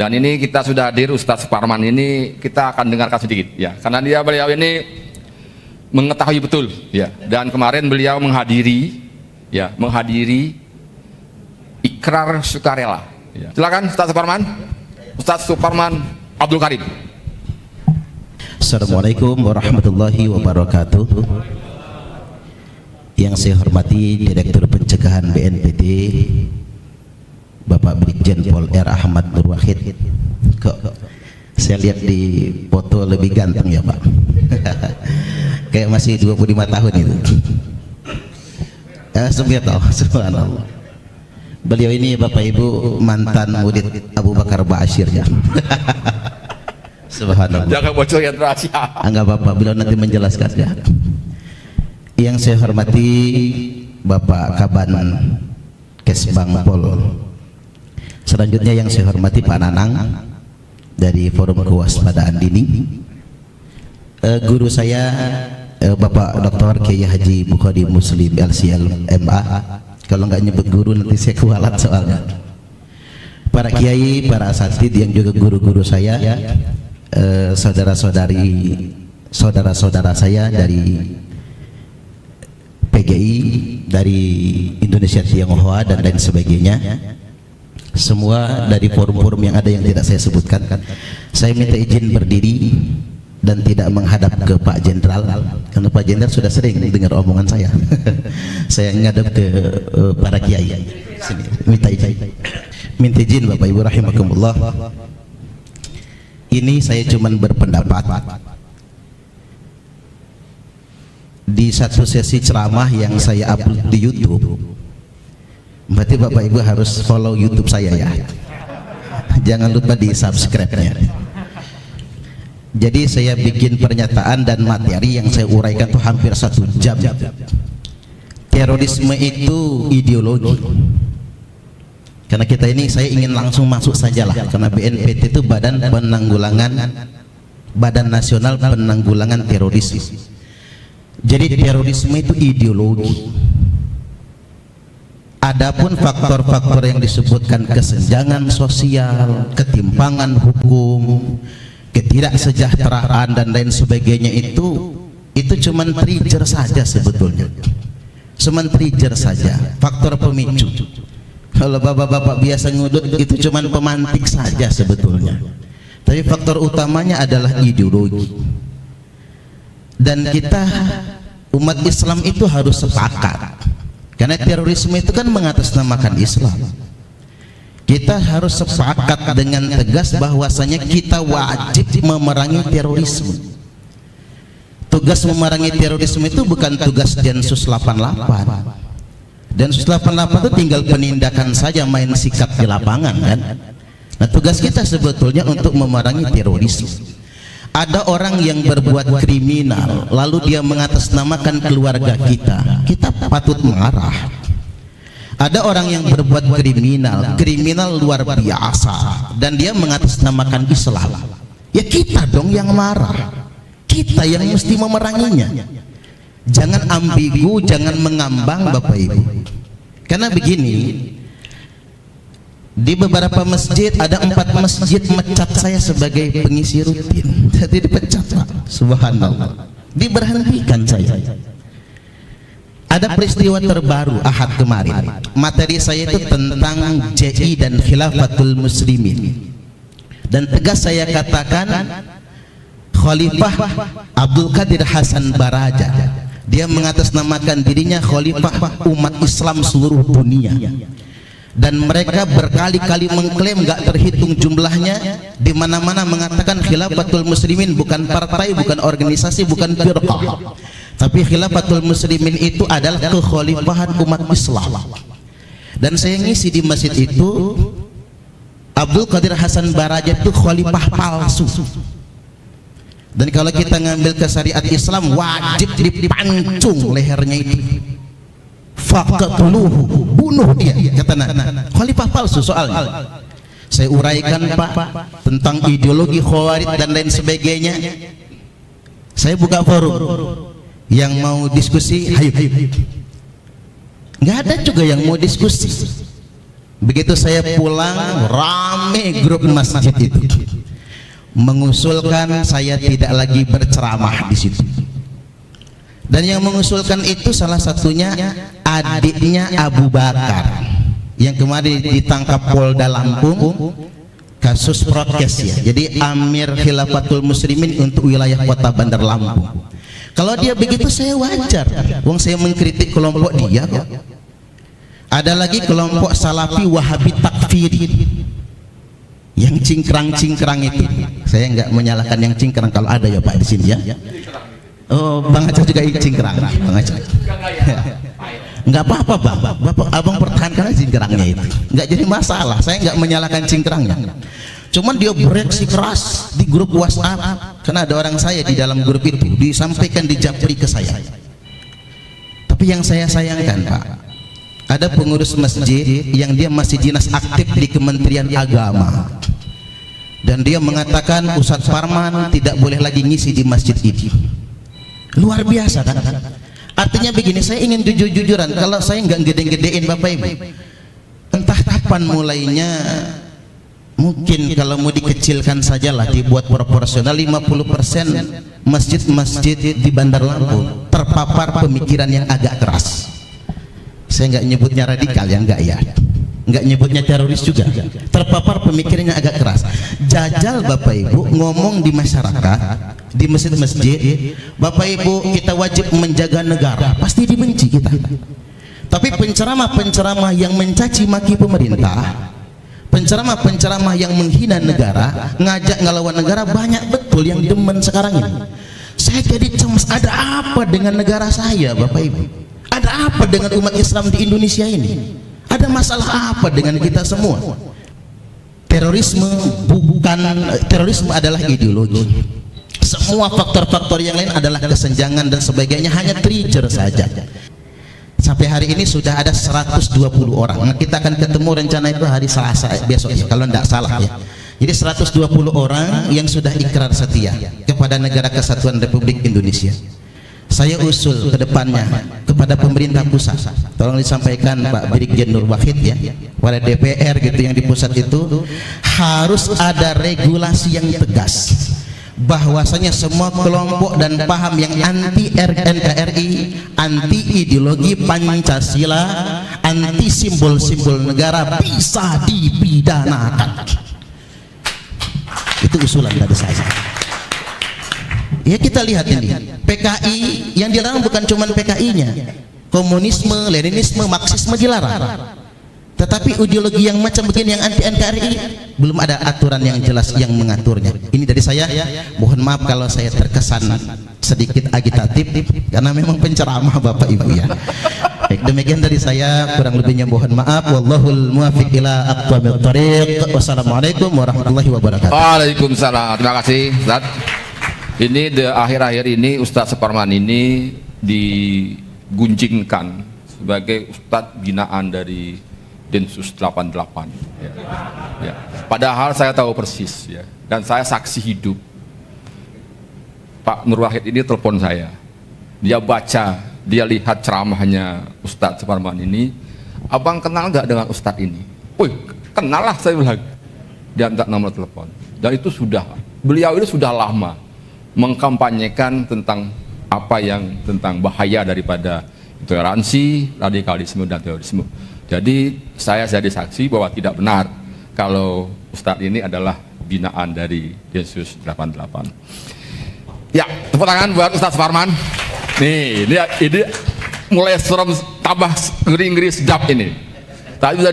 Dan ini kita sudah hadir Ustadz Suparman ini, kita akan dengarkan sedikit ya, karena beliau ini mengetahui betul ya. Dan kemarin beliau menghadiri ikrar sukarela. Ya. Silakan Ustadz Suparman. Ustadz Suparman Abdul Karim. Assalamualaikum warahmatullahi wabarakatuh. Yang saya hormati Direktur Pencegahan BNPT Bapak Brigjen Pol R. Ahmad Nur Wahid. Kok saya lihat di foto lebih ganteng ya Pak. Kayak masih 25 tahun itu. Subhanallah. Beliau ini Bapak Ibu mantan murid Abu Bakar Ba'asyir ya. Subhanallah. Jangan bocorkan rahasia. Enggak Bapak, beliau nanti menjelaskan ya. Yang saya hormati Bapak Kaban Kesbang Pol. Selanjutnya yang saya hormati Pak Nanang dari Forum Kewaspadaan Dini. Guru saya Bapak Dr. Kiai Haji Bukhari Muslim LCL MA. Kalau nggak nyebut guru nanti saya kualat soalnya. Para kiai, para asatid yang juga guru-guru saya, saudara-saudara saya dari PGI, dari Indonesia Tionghoa dan lain sebagainya, semua dari forum-forum yang ada yang tidak saya sebutkan. Saya minta izin berdiri dan tidak menghadap ke Pak Jenderal, karena Pak Jenderal sudah sering dengar omongan saya. Saya ngadap ke para kiai. Sini, minta izin Bapak Ibu rahimakumullah. Ini saya cuman berpendapat di satu sesi ceramah yang saya upload di YouTube. Berarti Bapak Ibu harus follow YouTube saya ya. Jangan lupa di subscribe-nya. Jadi saya bikin pernyataan dan materi yang saya uraikan tuh hampir 1 jam. Terorisme itu ideologi. Karena kita ini, saya ingin langsung masuk sajalah, karena BNPT itu Badan Nasional Penanggulangan Terorisme. Jadi terorisme itu ideologi. Adapun faktor-faktor yang disebutkan kesenjangan sosial, ketimpangan hukum, ketidaksejahteraan dan lain sebagainya itu cuman trigger saja sebetulnya. Cuman trigger saja, faktor pemicu. Kalau bapak-bapak biasa ngudut itu cuman pemantik saja sebetulnya. Tapi faktor utamanya adalah ideologi. Dan kita umat Islam itu harus sepakat. Karena terorisme itu kan mengatasnamakan Islam. Kita harus sepakat dengan tegas bahwasanya kita wajib memerangi terorisme. Tugas memerangi terorisme itu bukan tugas Densus 88. Densus 88 itu tinggal penindakan saja, main sikat di lapangan kan. Nah, tugas kita sebetulnya untuk memerangi terorisme. Ada orang yang berbuat kriminal lalu dia mengatasnamakan keluarga kita patut marah. Ada orang yang berbuat kriminal luar biasa dan dia mengatasnamakan Islam, ya kita dong yang marah, kita yang mesti memeranginya. Jangan ambigu, jangan mengambang Bapak Ibu. Karena begini, di beberapa masjid ada 4 masjid mecat saya sebagai pengisi rutin. Jadi dipecat Pak, subhanallah, diberhentikan saya. Ada peristiwa terbaru Ahad kemarin. Materi saya itu tentang JI dan Khilafatul Muslimin. Dan tegas saya katakan Khalifah Abdul Qadir Hasan Baraja, dia mengatasnamakan dirinya Khalifah umat Islam seluruh dunia. Dan mereka berkali-kali mengklaim, gak terhitung jumlahnya, di mana-mana mengatakan Khilafatul Muslimin bukan partai, bukan organisasi, bukan firqah, tapi Khilafatul Muslimin itu adalah kekhalifahan umat Islam. Dan saya ngisi di masjid itu, Abdul Qadir Hasan Baraja itu khalifah palsu. Dan kalau kita ngambil ke syariat Islam, wajib dipancung lehernya itu. Faqatuluhu, bunuh dia, kata khalifah palsu. Soalnya saya uraikan Pak tentang ideologi Khawarij dan lain sebagainya. Saya buka forum, yang mau diskusi hayu. Nggak ada juga yang mau diskusi. Begitu saya pulang, rame grup masjid itu mengusulkan saya tidak lagi berceramah di situ. Dan yang mengusulkan itu salah satunya adiknya Abu Bakar yang kemarin ditangkap Polda Lampung kasus prokes ya. Jadi Amir Khilafatul Muslimin untuk wilayah kota Bandar Lampung. Kalau dia begitu saya wajar, wong saya mengkritik kelompok dia kok. Ada lagi kelompok Salafi Wahabi Takfiri yang cingkrang-cingkrang itu. Saya enggak menyalahkan yang cingkrang, kalau ada ya Pak di sini ya. Oh, Bang Aceh juga cingkrang, Bang Aceh. Enggak apa-apa Bang, Bapak Abang pertahankan aja cingkrangnya itu. Enggak jadi masalah, saya enggak menyalahkan cingkrangnya. Cuman dia bereaksi keras di grup WhatsApp karena ada orang saya di dalam grup itu, disampaikan di japri ke saya. Tapi yang saya sayangkan Pak, ada pengurus masjid yang dia masih dinas aktif di Kementerian Agama, dan dia mengatakan Ustadz Farman tidak boleh lagi ngisi di masjid ini. Luar biasa kan? Artinya begini, saya ingin jujur-jujuran, kalau saya nggak gede-gedein Bapak Ibu, entah kapan mulainya, mungkin kalau mau dikecilkan sajalah, dibuat proporsional 50% masjid-masjid di Bandar Lampung terpapar pemikiran yang agak keras. Saya nggak nyebutnya radikal ya, nggak nyebutnya teroris juga, terpapar pemikirannya agak keras. Jajal Bapak Ibu ngomong di masyarakat, di masjid-masjid, Bapak Ibu kita wajib menjaga negara, pasti dibenci kita. Tapi penceramah-penceramah yang mencaci maki pemerintah, penceramah-penceramah yang menghina negara, ngajak ngelawan negara, banyak betul yang demen sekarang ini. Saya jadi cemas, ada apa dengan negara saya Bapak Ibu? Ada apa dengan umat Islam di Indonesia ini? Ada masalah apa dengan kita semua? Terorisme adalah ideologi. Semua faktor-faktor yang lain adalah kesenjangan dan sebagainya, hanya trigger saja. Sampai hari ini sudah ada 120 orang. Kita akan ketemu rencana itu hari Selasa besok ya, kalau tidak salah ya. Jadi 120 orang yang sudah ikrar setia kepada Negara Kesatuan Republik Indonesia. Saya usul ke depannya kepada pemerintah pusat, tolong disampaikan Pak Brigjen Nur Wahid ya, pada DPR gitu yang di pusat itu, harus ada regulasi yang tegas bahwasanya semua kelompok dan paham yang anti NKRI, anti ideologi Pancasila, anti simbol-simbol negara bisa dipidanakan. Itu usulan dari saya. Ya kita lihat ini, PKI yang dilarang bukan cuma PKI-nya, komunisme, Leninisme, Marxisme dilarang. Tetapi ideologi yang macam begini yang anti NKRI belum ada aturan yang jelas yang mengaturnya. Ini dari saya, mohon maaf kalau saya terkesan sedikit agitatif karena memang penceramah Bapak Ibu ya. Baik, demikian dari saya, kurang lebihnya mohon maaf. Wallahul muwaffiq ila aqwamit thoriq. Wassalamualaikum warahmatullahi wabarakatuh. Waalaikumsalam. Terima kasih Ustaz. Ini di akhir-akhir ini Ustadz Suparman ini digunjingkan sebagai Ustadz binaan dari Densus 88 ya. Ya. Padahal saya tahu persis ya, dan saya saksi hidup. Pak Nur Wahid ini telepon saya, dia baca, dia lihat ceramahnya Ustadz Suparman ini. Abang kenal nggak dengan Ustadz ini? Wih, kenal lah saya bilang. Dia minta nomor telepon, dan itu sudah, beliau ini sudah lama mengkampanyekan tentang apa yang tentang bahaya daripada intoleransi, radikalisme dan terorisme. Jadi saya jadi saksi bahwa tidak benar kalau Ustadz ini adalah binaan dari Densus 88. Ya, tepuk tangan buat Ustadz Farman. Nih, ini mulai serem, tambah ngeri-ngeri sedap ini. Tadi sudah